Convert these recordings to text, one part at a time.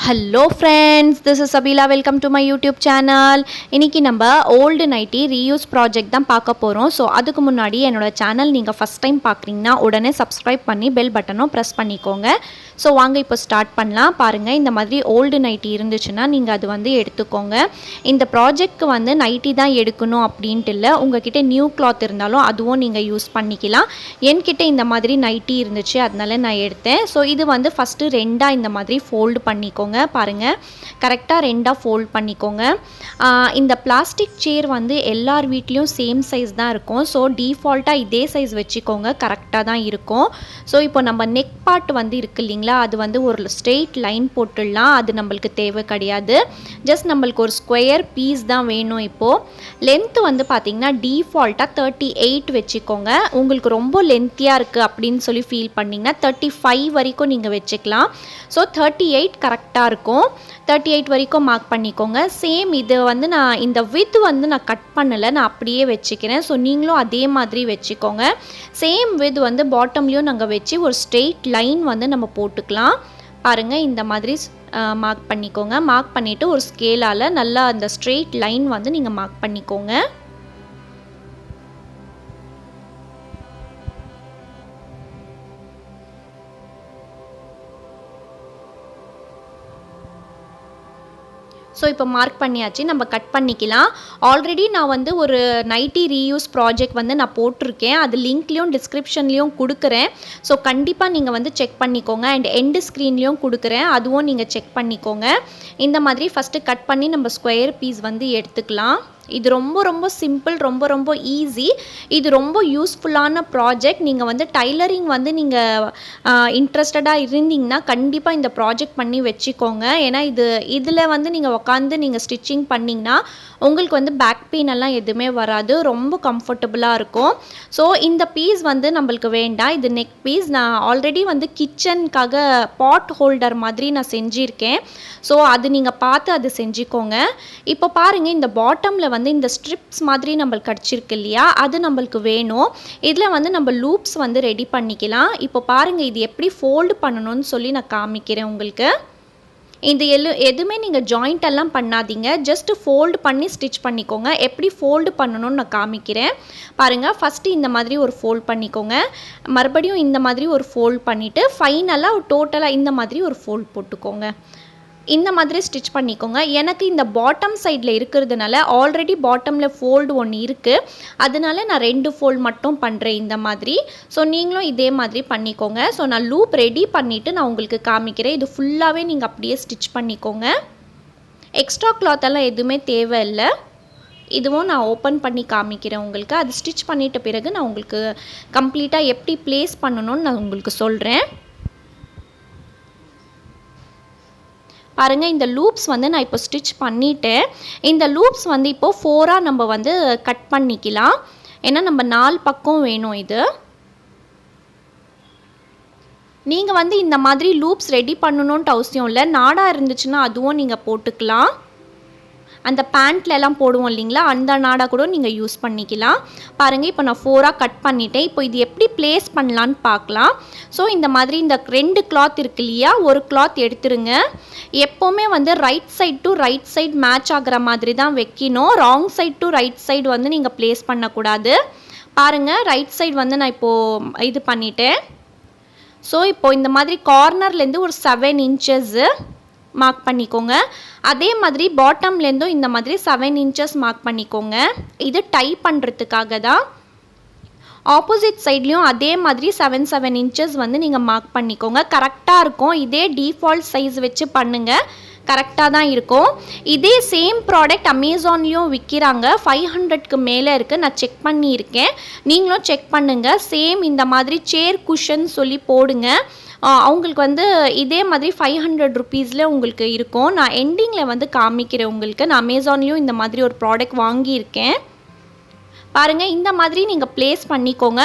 Hello friends, this is Sabila. Welcome to my YouTube channel. இன்னைக்கு நம்ம old nighty reuse project தான் பார்க்க போறோம். ஸோ அதுக்கு முன்னாடி என்னோட சேனல் நீங்கள் ஃபஸ்ட் டைம் பார்க்குறீங்கன்னா உடனே சப்ஸ்கிரைப் பண்ணி பெல் பட்டனும் ப்ரெஸ் பண்ணிக்கோங்க. ஸோ வாங்க இப்போ ஸ்டார்ட் பண்ணலாம். பாருங்கள், இந்த மாதிரி ஓல்டு நைட்டி இருந்துச்சுன்னா நீங்கள் அது வந்து எடுத்துக்கோங்க. இந்த ப்ராஜெக்ட்க்கு வந்து நைட்டி தான் எடுக்கணும் அப்படின்ட்டு இல்லை, உங்ககிட்ட நியூ கிளாத் இருந்தாலும் அதுவும் நீங்கள் யூஸ் பண்ணிக்கலாம். என்கிட்ட இந்த மாதிரி நைட்டி இருந்துச்சு, அதனால நான் எடுத்தேன். ஸோ இது வந்து ஃபஸ்ட்டு ரெண்டாக இந்த மாதிரி ஃபோல்டு பண்ணிக்கோங்க. பாருங்கள், கரெக்டாக ரெண்டாக ஃபோல்ட் பண்ணிக்கோங்க. இந்த பிளாஸ்டிக் சேர் வந்து எல்லார் வீட்லேயும் சேம் சைஸ் தான் இருக்கும். ஸோ டிஃபால்ட்டாக இதே சைஸ் வச்சுக்கோங்க, கரெக்டாக தான் இருக்கும். ஸோ இப்போ நம்ம நெக் பார்ட் வந்து இருக்கு இல்லைங்களா, அது வந்து ஒரு ஸ்ட்ரெயிட் லைன் போட்டுடலாம். அது நம்மளுக்கு தேவை கிடையாது, ஜஸ்ட் நம்மளுக்கு ஒரு ஸ்கொயர் பீஸ் தான் வேணும். இப்போது லென்த்து வந்து பார்த்திங்கன்னா டிஃபால்ட்டாக 38 வச்சுக்கோங்க. உங்களுக்கு ரொம்ப லென்த்தியாக இருக்குது அப்படின்னு சொல்லி ஃபீல் பண்ணிங்கன்னா 35 வரைக்கும் நீங்கள் வச்சுக்கலாம். ஸோ 38 கரெக்டாக இருக்கும். 38 வரைக்கும் மார்க் பண்ணிக்கோங்க. சேம் இது வந்து நான் இந்த வித் வந்து நான் கட் பண்ணலை, நான் அப்படியே வச்சுக்கிறேன். ஸோ நீங்களும் அதே மாதிரி வச்சுக்கோங்க. சேம் வித் வந்து பாட்டம்லேயும் நாங்கள் வச்சு ஒரு ஸ்ட்ரெயிட் லைன் வந்து நம்ம போட்டுக்கலாம். பாருங்கள், இந்த மாதிரி மார்க் பண்ணிக்கோங்க. மார்க் பண்ணிவிட்டு ஒரு ஸ்கேலால் நல்லா அந்த ஸ்ட்ரெயிட் லைன் வந்து நீங்கள் மார்க் பண்ணிக்கோங்க. ஸோ இப்போ மார்க் பண்ணியாச்சு, நம்ம கட் பண்ணிக்கலாம். ஆல்ரெடி நான் வந்து ஒரு நைட்டி ரீயூஸ் ப்ராஜெக்ட் வந்து நான் போட்டிருக்கேன், அது லிங்க்லேயும் டிஸ்கிரிப்ஷன்லேயும் கொடுக்குறேன். ஸோ கண்டிப்பாக நீங்கள் வந்து செக் பண்ணிக்கோங்க. அண்ட் எண்டு ஸ்க்ரீன்லேயும் கொடுக்குறேன், அதுவும் நீங்கள் செக் பண்ணிக்கோங்க. இந்த மாதிரி ஃபஸ்ட்டு கட் பண்ணி நம்ம ஸ்கொயர் பீஸ் வந்து எடுத்துக்கலாம். இது ரொம்ப ரொம்ப சிம்பிள், ரொம்ப ரொம்ப ஈஸி. இது ரொம்ப யூஸ்ஃபுல்லான ப்ராஜெக்ட். நீங்கள் வந்து டைலரிங் வந்து நீங்கள் இன்ட்ரெஸ்டடாக இருந்தீங்கன்னா கண்டிப்பாக இந்த ப்ராஜெக்ட் பண்ணி வச்சுக்கோங்க. ஏன்னா இதில் வந்து நீங்கள் உட்காந்து நீங்கள் ஸ்டிச்சிங் பண்ணிங்கன்னா உங்களுக்கு வந்து பேக் பெயின் எல்லாம் எதுவுமே வராது, ரொம்ப கம்ஃபர்டபுளாக இருக்கும். ஸோ இந்த பீஸ் வந்து நம்மளுக்கு வேண்டாம், இது நெக் பீஸ். நான் ஆல்ரெடி வந்து கிச்சனுக்காக பாட் ஹோல்டர் மாதிரி நான் செஞ்சுருக்கேன். ஸோ அது நீங்கள் பார்த்து அது செஞ்சுக்கோங்க. இப்போ பாருங்கள், இந்த பாட்டமில் வந்து இந்த ஸ்ட்ரிப்ஸ் மாதிரி நம்மளுக்கு கிடச்சிருக்கு இல்லையா, அது நம்மளுக்கு வேணும். இதில் வந்து நம்ம லூப்ஸ் வந்து ரெடி பண்ணிக்கலாம். இப்போ பாருங்கள், இது எப்படி ஃபோல்டு பண்ணணும்னு சொல்லி நான் காமிக்கிறேன் உங்களுக்கு. இந்த எதுவுமே நீங்கள் ஜாயிண்ட் எல்லாம் பண்ணாதீங்க, ஜஸ்ட் ஃபோல்டு பண்ணி ஸ்டிச் பண்ணிக்கோங்க. எப்படி ஃபோல்டு பண்ணணும்னு நான் காமிக்கிறேன் பாருங்கள். ஃபஸ்ட்டு இந்த மாதிரி ஒரு ஃபோல்ட் பண்ணிக்கோங்க, மறுபடியும் இந்த மாதிரி ஒரு ஃபோல்ட் பண்ணிவிட்டு ஃபைனலாக டோட்டலாக இந்த மாதிரி ஒரு ஃபோல்ட் போட்டுக்கோங்க. இந்த மாதிரி ஸ்டிச் பண்ணிக்கோங்க. எனக்கு இந்த பாட்டம் சைடில் இருக்கிறதுனால ஆல்ரெடி பாட்டமில் ஃபோல்டு ஒன்று இருக்குது, அதனால நான் 2 ஃபோல்ட் மட்டும் பண்ணுறேன் இந்த மாதிரி. ஸோ நீங்களும் இதே மாதிரி பண்ணிக்கோங்க. ஸோ நான் லூப் ரெடி பண்ணிவிட்டு நான் உங்களுக்கு காமிக்கிறேன். இது ஃபுல்லாகவே நீங்கள் அப்படியே ஸ்டிச் பண்ணிக்கோங்க. எக்ஸ்ட்ரா கிளாத்தெல்லாம் எதுவுமே தேவையில்லை. இதுவும் நான் ஓப்பன் பண்ணி காமிக்கிறேன் உங்களுக்கு. அது ஸ்டிச் பண்ணிட்ட பிறகு நான் உங்களுக்கு கம்ப்ளீட்டாக எப்படி ப்ளேஸ் பண்ணணும்னு நான் உங்களுக்கு சொல்கிறேன். பாருங்கள், இந்த லூப்ஸ் வந்து நான் இப்போ ஸ்டிச் பண்ணிவிட்டேன். இந்த லூப்ஸ் வந்து இப்போது 4ஆக நம்ம வந்து கட் பண்ணிக்கலாம். ஏன்னா நம்ம 4 பக்கம் வேணும். இது நீங்கள் வந்து இந்த மாதிரி லூப்ஸ் ரெடி பண்ணணுன்ட்டு அவசியம் இல்லை, நாடாக இருந்துச்சுன்னா அதுவும் நீங்கள் போட்டுக்கலாம். அந்த பேண்ட்லலாம் போடுவோம் இல்லைங்களா, அந்த நாடா கூட நீங்கள் யூஸ் பண்ணிக்கலாம். பாருங்கள், இப்போ நான் 4ஆக கட் பண்ணிட்டேன். இப்போ இது எப்படி ப்ளேஸ் பண்ணலான்னு பார்க்கலாம். ஸோ இந்த மாதிரி இந்த 2 கிளாத் இருக்கு இல்லையா, ஒரு கிளாத் எடுத்துருங்க. எப்போவுமே வந்து right side to right side match ஆகிற மாதிரி தான் வைக்கணும். Wrong side to right side வந்து நீங்கள் ப்ளேஸ் பண்ணக்கூடாது. பாருங்கள், ரைட் சைடு வந்து நான் இப்போது இது பண்ணிட்டேன். ஸோ இப்போது இந்த மாதிரி கார்னர்லேருந்து ஒரு 7 இன்ச்சஸ்ஸு மார்க் பண்ணிக்கோங்க. அதே மாதிரி பாட்டம்லேருந்தும் இந்த மாதிரி 7 இன்ச்சஸ் மார்க் பண்ணிக்கோங்க. இது டை பண்ணுறதுக்காக தான். ஆப்போசிட் சைட்லேயும் அதே மாதிரி 7 இன்ச்சஸ் வந்து நீங்கள் மார்க் பண்ணிக்கோங்க. கரெக்டாக இருக்கும். இதே டிஃபால்ட் சைஸ் வச்சு பண்ணுங்கள், கரெக்டாக தான் இருக்கும். இதே சேம் ப்ராடக்ட் அமேசான்லேயும் விற்கிறாங்க, 500க்கு மேலே இருக்குது. நான் செக் பண்ணியிருக்கேன், நீங்களும் செக் பண்ணுங்கள். சேம் இந்த மாதிரி சேர் குஷன் சொல்லி போடுங்க, அவங்களுக்கு வந்து இதே மாதிரி 500 ருபீஸில் உங்களுக்கு இருக்கும். நான் எண்டிங்கில் வந்து காமிக்கிறேன் உங்களுக்கு. நான் அமேசான்லேயும் இந்த மாதிரி ஒரு ப்ராடக்ட் வாங்கியிருக்கேன். பாருங்கள், இந்த மாதிரி நீங்கள் ப்ளேஸ் பண்ணிக்கோங்க,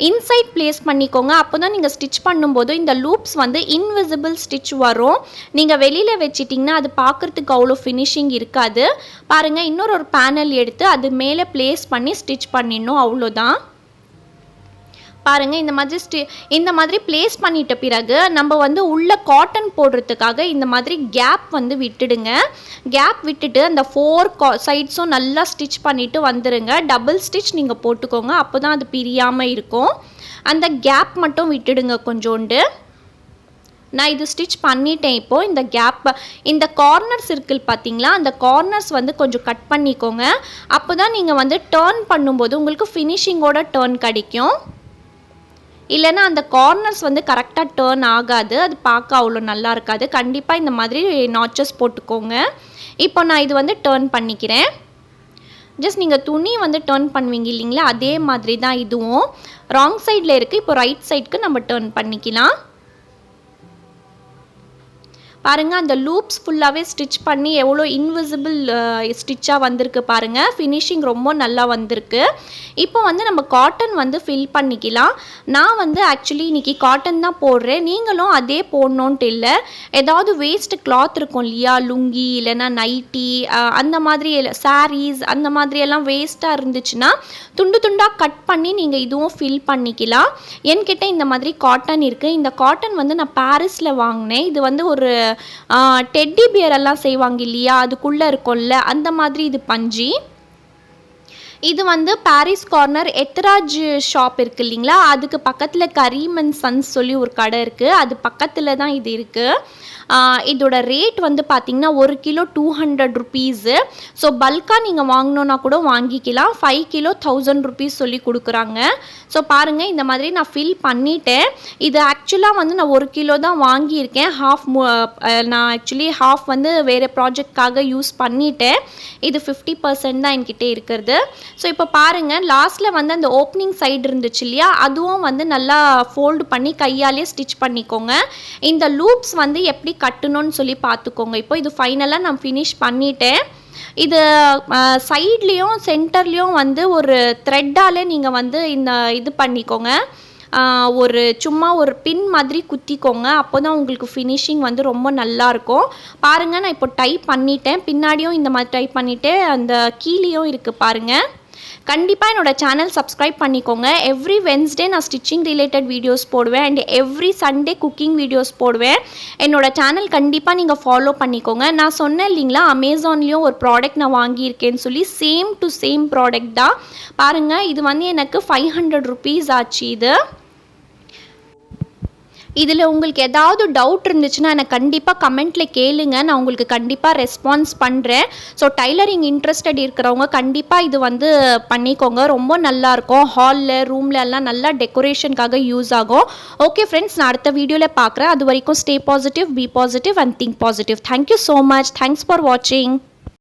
இன்சைட் ப்ளேஸ் பண்ணிக்கோங்க. அப்போ தான் நீங்கள் ஸ்டிச் பண்ணும்போது இந்த லூப்ஸ் வந்து இன்விசிபிள் ஸ்டிச் வரும். நீங்கள் வெளியில் வச்சிட்டிங்கன்னா அது பார்க்குறதுக்கு அவ்வளோ ஃபினிஷிங் இருக்காது. பாருங்கள், இன்னொரு பேனல் எடுத்து அது மேலே ப்ளேஸ் பண்ணி ஸ்டிச் பண்ணிடணும், அவ்வளோதான். பாருங்கள் இந்த மாதிரி ப்ளேஸ் பண்ணிட்ட பிறகு நம்ம வந்து உள்ள காட்டன் போடுறதுக்காக இந்த மாதிரி கேப் வந்து விட்டுடுங்க. கேப் விட்டுட்டு அந்த 4 சைட்ஸும் நல்லா ஸ்டிச் பண்ணிவிட்டு வந்துடுங்க. டபுள் ஸ்டிச் நீங்கள் போட்டுக்கோங்க, அப்போ தான் அது பிரியாமல் இருக்கும். அந்த கேப் மட்டும் விட்டுடுங்க கொஞ்சோண்டு. நான் இது ஸ்டிச் பண்ணிட்டேன். இப்போது இந்த கேப் இந்த கார்னர்ஸ் இருக்குது பார்த்தீங்களா, அந்த கார்னர்ஸ் வந்து கொஞ்சம் கட் பண்ணிக்கோங்க. அப்போ தான் நீங்கள் வந்து டர்ன் பண்ணும்போது உங்களுக்கு ஃபினிஷிங்கோட டர்ன் கிடைக்கும். இல்லைன்னா அந்த கார்னர்ஸ் வந்து கரெக்டாக டர்ன் ஆகாது, அது பார்க்க அவ்வளோ நல்லா இருக்காது. கண்டிப்பாக இந்த மாதிரி நாச்சஸ் போட்டுக்கோங்க. இப்போ நான் இது வந்து டர்ன் பண்ணிக்கிறேன். ஜஸ்ட் நீங்கள் துணி வந்து டர்ன் பண்ணுவீங்க இல்லைங்களா, அதே மாதிரி தான் இதுவும். ராங் சைடில் இருக்குது, இப்போ ரைட் சைடுக்கு நம்ம டர்ன் பண்ணிக்கலாம். பாருங்கள், அந்த லூப்ஸ் ஃபுல்லாகவே ஸ்டிச் பண்ணி எவ்வளோ இன்விசிபிள் ஸ்டிச்சாக வந்திருக்கு பாருங்கள். ஃபினிஷிங் ரொம்ப நல்லா வந்திருக்கு. இப்போ வந்து நம்ம காட்டன் வந்து ஃபில் பண்ணிக்கலாம். நான் வந்து ஆக்சுவலி இன்றைக்கி காட்டன் தான் போடுறேன். நீங்களும் அதே போடணுன்ட்டு இல்லை. ஏதாவது வேஸ்ட் கிளாத் இருக்கும் இல்லையா, லுங்கி இல்லைன்னா நைட்டி அந்த மாதிரி சாரீஸ் அந்த மாதிரியெல்லாம் வேஸ்ட்டாக இருந்துச்சுன்னா துண்டு துண்டாக கட் பண்ணி நீங்கள் இதுவும் ஃபில் பண்ணிக்கலாம். என்கிட்ட இந்த மாதிரி காட்டன் இருக்குது. இந்த காட்டன் வந்து நான் பாரிஸில் வாங்கினேன். இது வந்து ஒரு டெட்டி பியர் எல்லாம் செய்வாங்க இல்லையா, அதுக்குள்ளே இருக்கும்ல அந்த மாதிரி இது பஞ்சு. இது வந்து பாரிஸ் கார்னர் எத்ராஜ் ஷாப் இருக்குது இல்லைங்களா, அதுக்கு பக்கத்தில் கரீம் அண்ட் சன்ஸ் சொல்லி ஒரு கடை இருக்குது, அது பக்கத்தில் தான் இது இருக்குது. இதோட ரேட் வந்து பார்த்திங்கன்னா 1 கிலோ 200 ருபீஸு. ஸோ பல்காக நீங்கள் வாங்கினோன்னா கூட வாங்கிக்கலாம். 5 கிலோ 1000 ருபீஸ் சொல்லி கொடுக்குறாங்க. ஸோ பாருங்கள், இந்த மாதிரி நான் ஃபில் பண்ணிட்டேன். இது ஆக்சுவலாக வந்து நான் 1 கிலோ தான் வாங்கியிருக்கேன். நான் ஆக்சுவலி ஹாஃப் வந்து வேறு ப்ராஜெக்ட்காக யூஸ் பண்ணிட்டேன். இது 50% தான் என்கிட்ட இருக்கிறது. ஸோ இப்போ பாருங்கள், லாஸ்ட்டில் வந்து அந்த ஓப்பனிங் சைடு இருந்துச்சு இல்லையா, அதுவும் வந்து நல்லா ஃபோல்டு பண்ணி கையாலே ஸ்டிச் பண்ணிக்கோங்க. இந்த லூப்ஸ் வந்து எப்படி கட்டணும்னு சொல்லி பார்த்துக்கோங்க. இப்போ இது ஃபைனலாக நான் ஃபினிஷ் பண்ணிட்டேன். இது சைட்லேயும் சென்டர்லேயும் வந்து ஒரு த்ரெட்டாலே நீங்கள் வந்து இது பண்ணிக்கோங்க. சும்மா ஒரு பின் மாதிரி குத்திக்கோங்க. அப்போ தான் உங்களுக்கு ஃபினிஷிங் வந்து ரொம்ப நல்லாயிருக்கும். பாருங்கள், நான் இப்போ டைப் பண்ணிட்டேன். பின்னாடியும் இந்த மாதிரி டைப் பண்ணிவிட்டு அந்த கீழேயும் இருக்குது பாருங்கள். கண்டிப்பாக என்னோட சேனல் சப்ஸ்கிரைப் பண்ணிக்கோங்க. எவ்ரி வென்ஸ்டே நான் ஸ்டிச்சிங் ரிலேட்டட் வீடியோஸ் போடுவேன் and every Sunday cooking videos போடுவேன். என்னோட சேனல் கண்டிப்பாக நீங்கள் ஃபாலோ பண்ணிக்கோங்க. நான் சொன்னேன் இல்லைங்களா, அமேசான்லேயும் ஒரு ப்ராடக்ட் நான் வாங்கியிருக்கேன்னு சொல்லி, சேம் டு சேம் ப்ராடக்ட் தான். பாருங்கள், இது வந்து எனக்கு 500 ருபீஸ் ஆச்சு. இதில் உங்களுக்கு ஏதாவது டவுட் இருந்துச்சுன்னா எனக்கு கண்டிப்பாக கமெண்ட்டில் கேளுங்க. நான் உங்களுக்கு கண்டிப்பாக ரெஸ்பான்ஸ் பண்ணுறேன். ஸோ டைலரிங் இன்ட்ரெஸ்டட் இருக்கிறவங்க கண்டிப்பாக இது வந்து பண்ணிக்கோங்க. ரொம்ப நல்லாயிருக்கும். ஹாலில் ரூமில் எல்லாம் நல்லா டெக்கரேஷனுக்காக யூஸ் ஆகும். ஓகே ஃப்ரெண்ட்ஸ், நான் அடுத்த வீடியோவில் பார்க்குறேன். அது வரைக்கும் stay positive, be positive and think positive. Thank you so much. Thanks for வாட்சிங்.